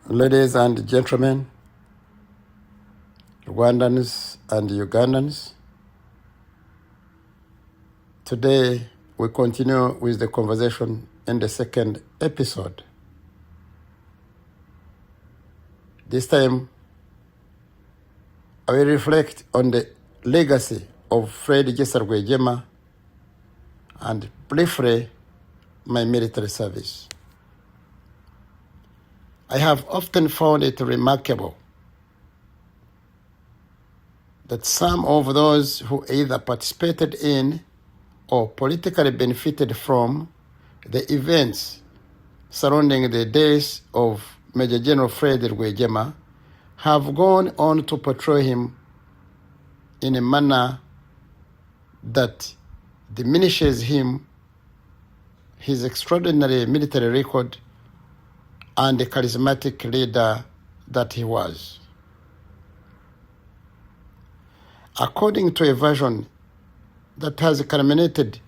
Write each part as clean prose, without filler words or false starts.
Ladies and gentlemen, Rwandans and Ugandans, today we continue with the conversation in the second episode. This time, I will reflect on the legacy of Fred Gisa Rwigyema and briefly my military service. I have often found it remarkable that some of those who either participated in or politically benefited from the events surrounding the death of Major General Fred Rwigyema have gone on to portray him in a manner that diminishes him, his extraordinary military record, and the charismatic leader that he was. According to a version that has culminated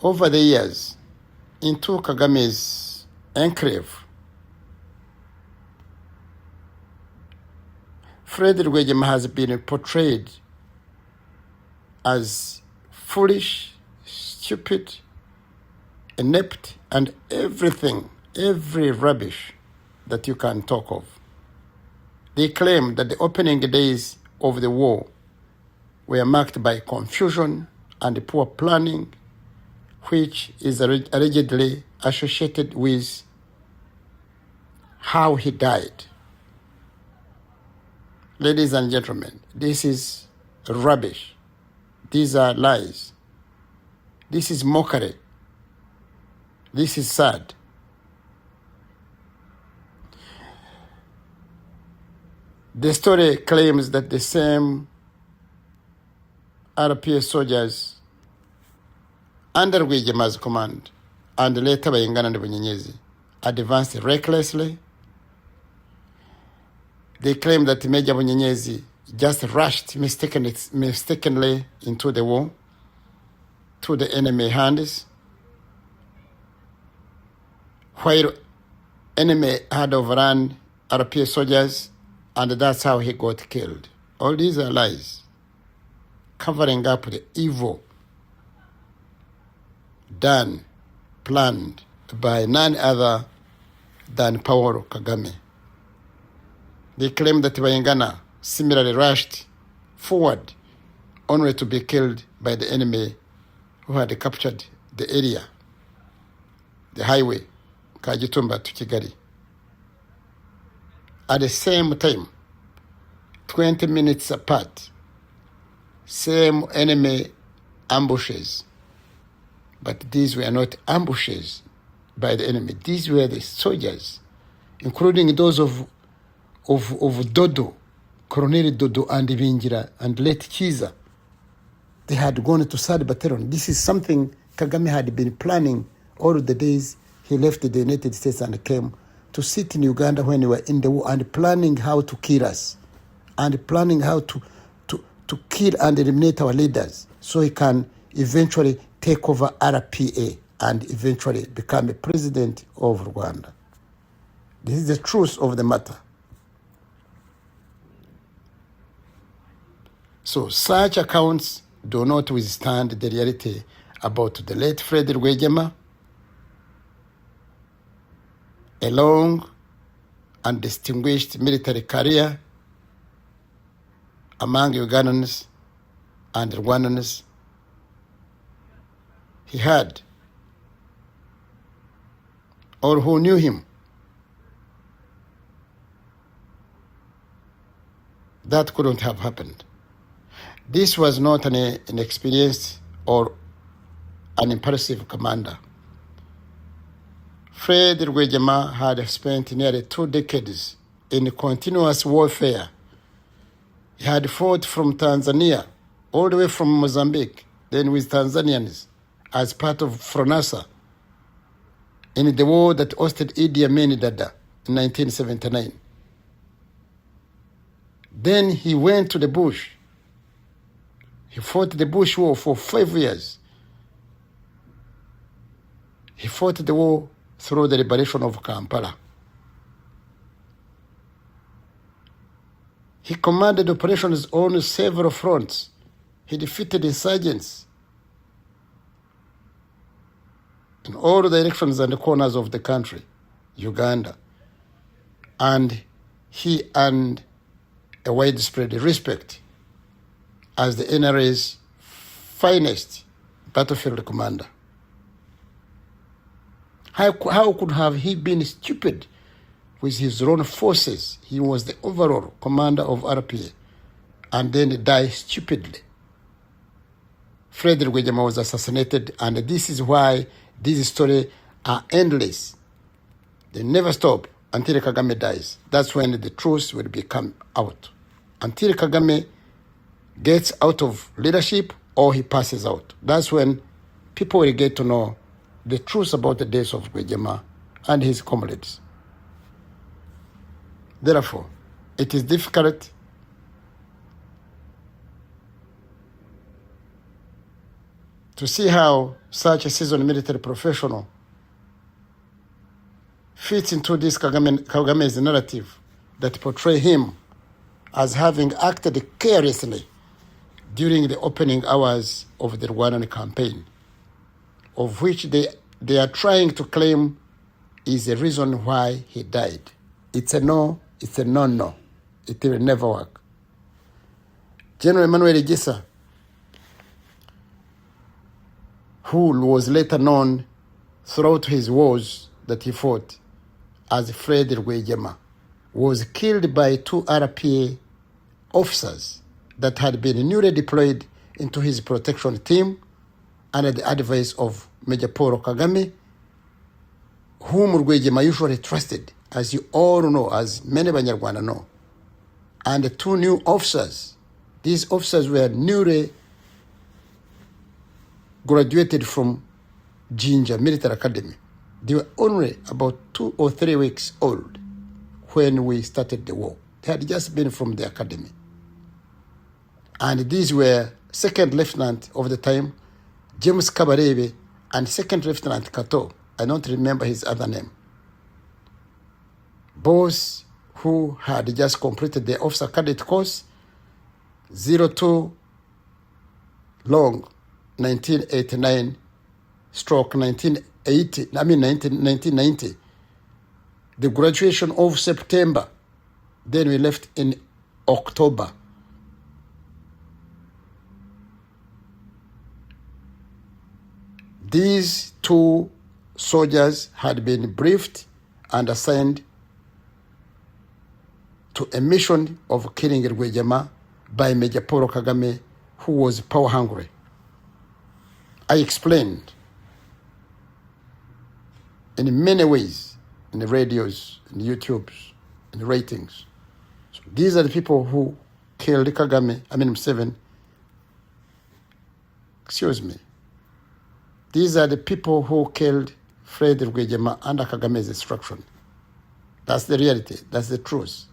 over the years into Kagame's enclave, Fred Rwigyema has been portrayed as foolish, stupid, inept, and every rubbish that you can talk of. They claim that the opening days of the war were marked by confusion and poor planning, which is allegedly associated with how he died. Ladies and gentlemen, this is rubbish. These are lies. This is mockery. This is sad. The story claims that the same RPA soldiers under Rwigyema's command and later by Uganda and Burundi advanced recklessly. They claim that Major Burundi just rushed mistakenly into the war, to the enemy hands, while enemy had overrun RPA soldiers, and that's how he got killed. All these are lies, covering up the evil done, planned by none other than Paul Kagame. They claim that Rwanda similarly rushed forward only to be killed by the enemy who had captured the area, the highway, Kagitumba to Kigali. At the same time, 20 minutes apart, same enemy ambushes. But these were not ambushes by the enemy. These were the soldiers, including those of Dodo, Colonel Dodo and Bingira and late Kiza. They had gone to Sad Battalion. This is something Kagame had been planning all the days he left the United States and came to sit in Uganda when we were in the war, and planning how to kill us, and planning how to kill and eliminate our leaders so he can eventually take over RPA and eventually become a president of Rwanda. This is the truth of the matter. So such accounts do not withstand the reality about the late Fred Rwigyema, a long and distinguished military career among Ugandans and Rwandans. He had, or who knew him. That couldn't have happened. This was not an inexperienced or an impulsive commander. Fred Rwigyema had spent nearly 2 decades in continuous warfare. He had fought from Tanzania, all the way from Mozambique, then with Tanzanians, as part of FRONASA, in the war that hosted Idi Amin Dada in 1979. Then he went to the bush. He fought the Bush War for 5 years. He fought the war through the liberation of Kampala. He commanded operations on several fronts. He defeated insurgents in all directions and corners of the country, Uganda. And he earned a widespread respect as the NRA's finest battlefield commander. How could have he been stupid with his own forces? He was the overall commander of RPA and then died stupidly. Fred Rwigyema was assassinated, and this is why these stories are endless. They never stop until Kagame dies. That's when the truth will become out. Until Kagame gets out of leadership or he passes out. That's when people will get to know the truth about the death of Rwigyema and his comrades. Therefore, it is difficult to see how such a seasoned military professional fits into this Kagame's narrative that portray him as having acted carelessly during the opening hours of the Rwandan campaign, of which they are trying to claim is the reason why he died. It's a no, it's a no. It will never work. General Gisa, who was later known throughout his wars that he fought as Fred Rwigyema, was killed by 2 RPA officers that had been newly deployed into his protection team under the advice of Major Paul Kagame, whom Rwigyema usually trusted, as you all know, as many Banyarwanda know. And the 2 new officers, these officers were newly graduated from Jinja Military Academy. They were only about 2 or 3 weeks old when we started the war. They had just been from the academy. And these were Second Lieutenant of the time, James Kabarebe, and Second Lieutenant Kato. I don't remember his other name. Both who had just completed the officer cadet course, 02 long 1989 stroke 1990. The graduation of September. Then we left in October. These 2 soldiers had been briefed and assigned to a mission of killing Rwigyema by Major Paul Kagame, who was power hungry. I explained in many ways in the radios, in YouTubes, in the ratings. So these are the people who killed Kagame, Museveni. Excuse me. These are the people who killed Fred Rwigyema under Kagame's instruction. That's the reality. That's the truth.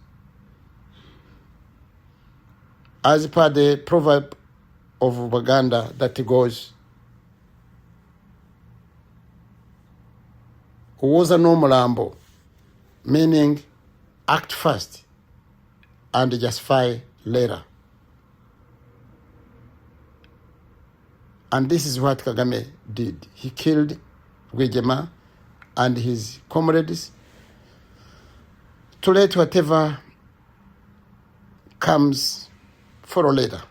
As per the proverb of Uganda that goes, "Uwoza n'omulambo," meaning act first and justify later. And this is what Kagame did. He killed Rwigyema and his comrades to let whatever comes follow later.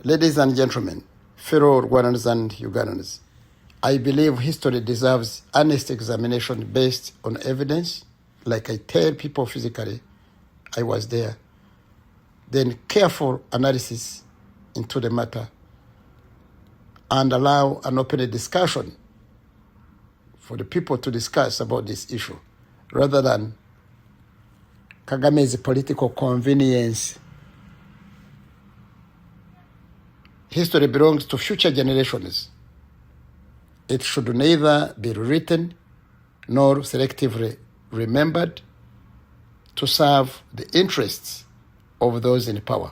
Ladies and gentlemen, fellow Rwandans and Ugandans, I believe history deserves honest examination based on evidence, like I tell people physically, I was there. Then careful analysis into the matter and allow an open discussion for the people to discuss about this issue rather than Kagame's political convenience. History belongs to future generations. It should neither be rewritten nor selectively remembered to serve the interests of those in power.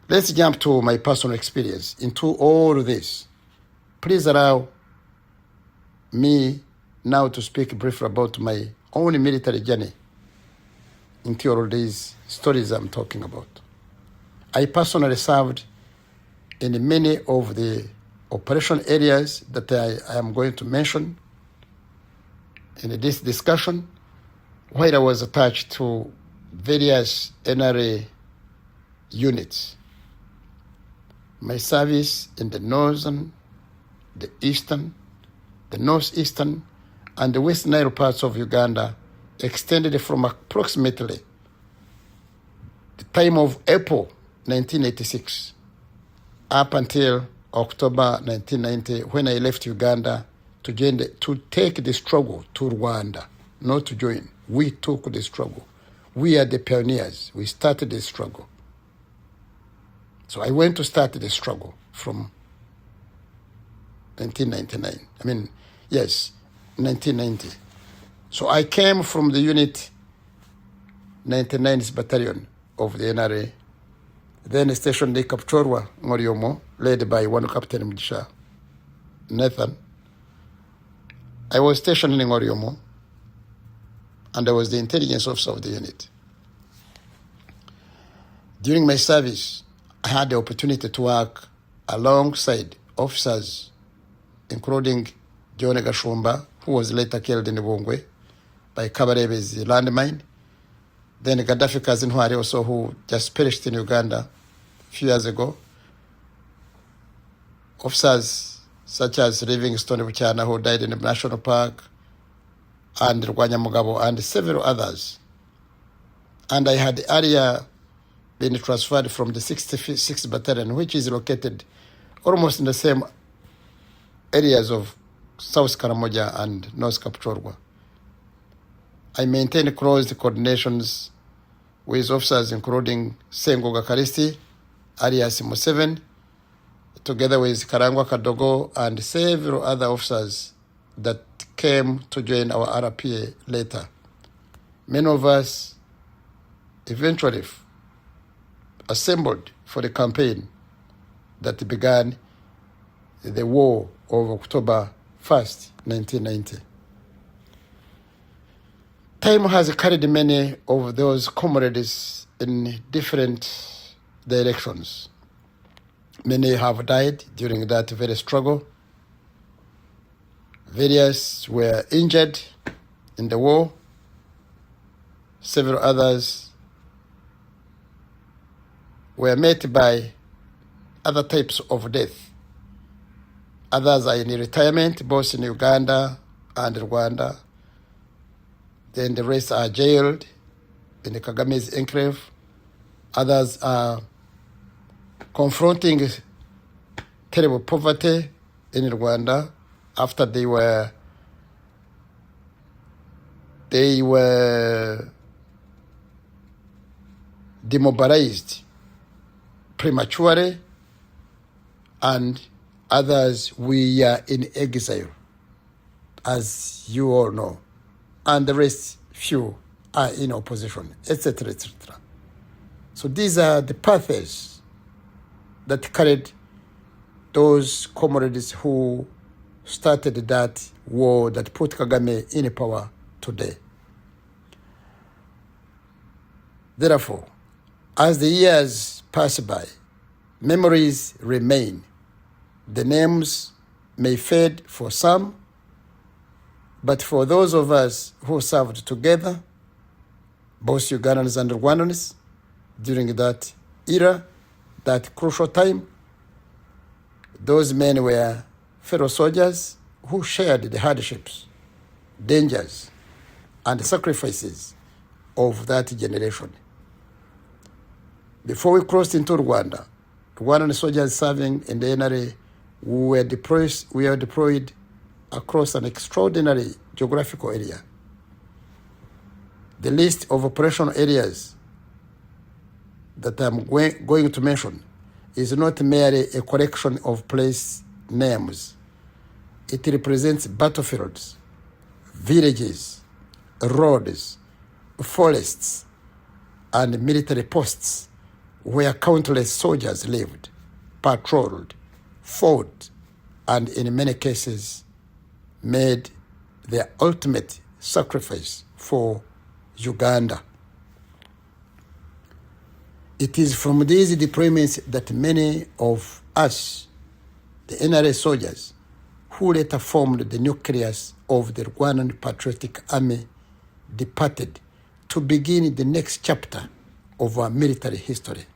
Let's jump to my personal experience into all this. Please allow me now to speak briefly about my own military journey into all these stories I'm talking about. I personally served in many of the operation areas that I am going to mention in this discussion, while I was attached to various NRA units. My service in the northern, the eastern, the northeastern, and the West Nile parts of Uganda extended from approximately the time of April 1986 up until October 1990, when I left Uganda to take the struggle to Rwanda, not to join. We took the struggle. We are the pioneers. We started the struggle. So I went to start the struggle from 1999. 1990. So I came from the unit 99th Battalion of the NRA, then stationed in Kapchorwa, Ngoriomo, led by one Captain Mjisha Nathan. I was stationed in Ngoriomo, and I was the intelligence officer of the unit. During my service, I had the opportunity to work alongside officers, including John Gashumba, who was later killed in Bungwe by Kabarebe's landmine. Then Gaddafi cousin Hwari also, who just perished in Uganda a few years ago. Officers such as Livingstone Buchana, who died in the National Park, and Rwigyema, and several others. And I had earlier been transferred from the 66th Battalion, which is located almost in the same areas of South Karamoja and North Kapchorwa. I maintained close coordinations with officers including Sengoga Karisti, alias Museven, together with Karangwa Kadogo and several other officers that came to join our RPA later. Many of us eventually assembled for the campaign that began the war of October 1st, 1990. Time has carried many of those comrades in different directions. Many have died during that very struggle. Various were injured in the war. Several others were met by other types of death. Others are in retirement, both in Uganda and Rwanda. Then the rest are jailed in the Kagame's enclave. Others are confronting terrible poverty in Rwanda after they were demobilized prematurely, and others we are in exile, as you all know, and the rest few are in opposition, etc., etc. So these are the paths that carried those comrades who started that war that put Kagame in power today. Therefore, as the years pass by, memories remain. The names may fade for some, but for those of us who served together, both Ugandans and Rwandans, during that era, that crucial time, those men were fellow soldiers who shared the hardships, dangers, and sacrifices of that generation. Before we crossed into Rwanda, Rwandan soldiers serving in the NRA were deployed across an extraordinary geographical area. The list of operational areas that I'm going to mention is not merely a collection of place names. It represents battlefields, villages, roads, forests, and military posts where countless soldiers lived, patrolled, fought, and in many cases made their ultimate sacrifice for Uganda. It is from these deployments that many of us, the NRA soldiers, who later formed the nucleus of the Rwandan Patriotic Army, departed to begin the next chapter of our military history.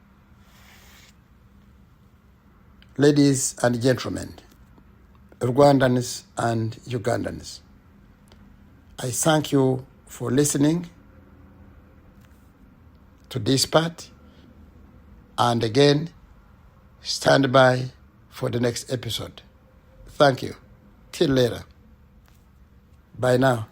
Ladies and gentlemen, Rwandans and Ugandans, I thank you for listening to this part, and again, stand by for the next episode. Thank you. Till later. Bye now.